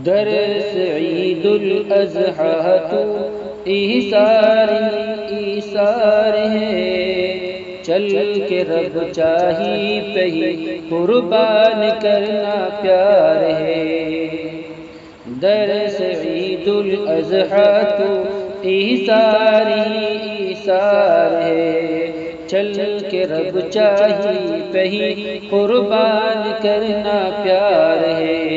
درس عید الاضحیٰ تو ایثار ایثار ہے، چل کے رب چاہی پہ ہی قربان کرنا پیار ہے۔ درس عید الاضحیٰ تو ایثار ایثار ہے، چل کے رب چاہی پہ ہی قربان کرنا پیار ہے۔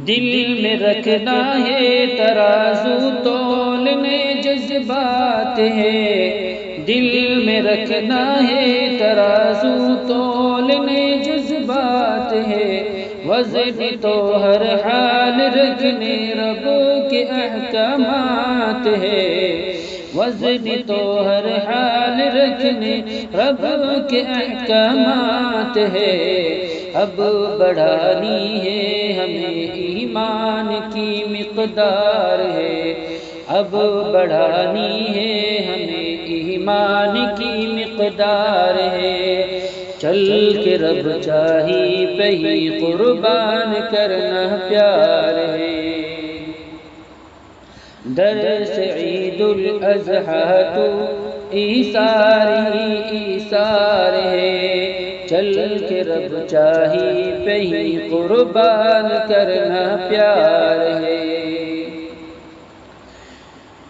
دل میں رکھنا ہے ترازو تولنے جذبات ہے، دل میں رکھنا ہے ترازو تولنے جذبات ہے، وزن تو ہر حال رکھنے رب کے احکامات ہے، وزن تو ہر حال رکھنے رب کے احکامات ہے۔ اب بڑھانی ہے ہمیں ایمان کی مقدار ہے، اب بڑھانی ہے ہمیں ایمان کی مقدار ہے، چل کے رب چاہی پہ ہی قربان کرنا پیار ہے۔ درس عید الاضحیٰ تو ایثار ایثار ہے، چل کے رب چاہی پہ ہی قربان کرنا پیار ہے۔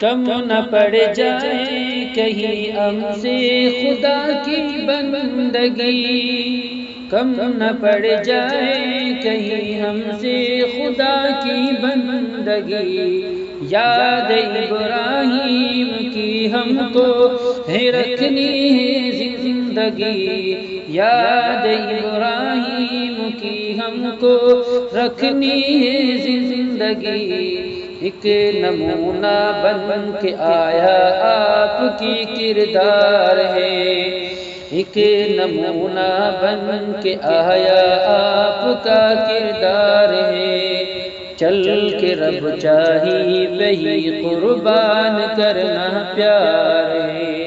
کم نہ پڑ جائے کہیں ہم سے خدا کی بندگی، کم نہ پڑ جائے کہیں ہم سے خدا کی بندگی، یاد ابراہیم کی ہم کو ہے رکھنی ہے زندگی، یاد ابراہیم کی ہم کو رکھنی ہے زندگی، ایک نمونہ بن کے آیا آپ کی کردار ہے، ایک نمونہ بن کے آیا آپ کا کردار ہے، چل کے رب چاہی پہ ہی قربان کرنا پیار ہے۔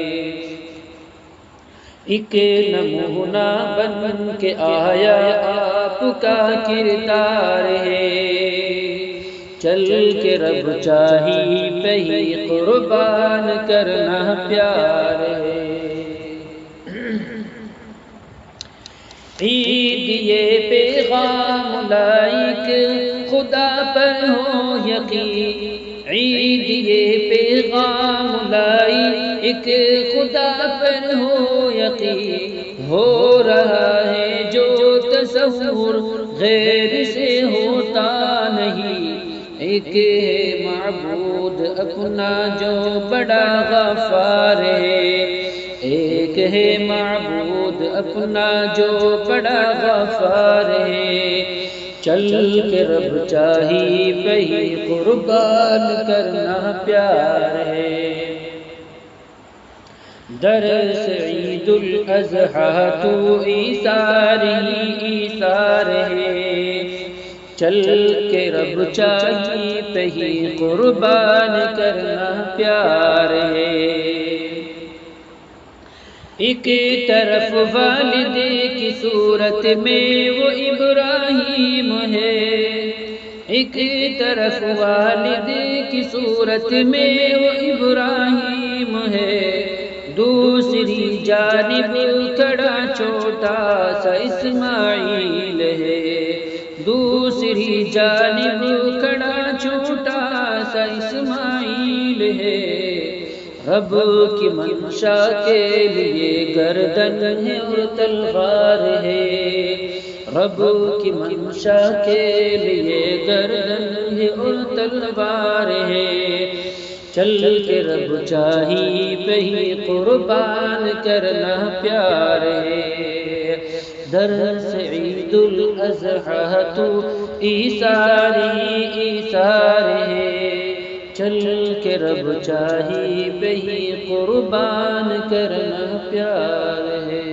ایک نمونہ بن کے آیا آپ کا کردار ہے، چل کے رب چاہی پہ ہی قربان کرنا پیار ہے۔ عید یہ پیغام لائق خدا پر ہو یقین، عید یہ پیغام لائق خدا پر ہو یقین، ہو رہا ہے جو تصور غیر سے ہوتا نہیں، ایک ہے معبود اپنا جو بڑا غفار ہے، ایک ہے معبود اپنا جو بڑا غفار ہے، چل کے رب چاہی پہ ہی قربان کرنا پیار ہے۔ درس عید الاضحیٰ تو ایثار ایثار ہے، چل کے رب چاہی پہ ہی قربان کرنا پیار ہے۔ ایک طرف والد کی صورت میں وہ ابراہیم ہے، ایک طرف والد کی صورت میں وہ ابراہیم ہے، دوسری جانب کھڑا چھوٹا سا اسماعیل ہے، دوسری جانب کھڑا چھوٹا سا اسماعیل ہے، رب کی منشا کے لیے گردن ہے اور تلوار ہے، رب کی منشا کے لیے گردن ہے اور تلوار ہے، چل کے رب چاہی پہ ہی قربان کرنا پیار ہے۔ درس عید الاضحیٰ تو ایثار ایثار ہے، چل کے رب چاہی پہ ہی قربان کرنا پیار ہے۔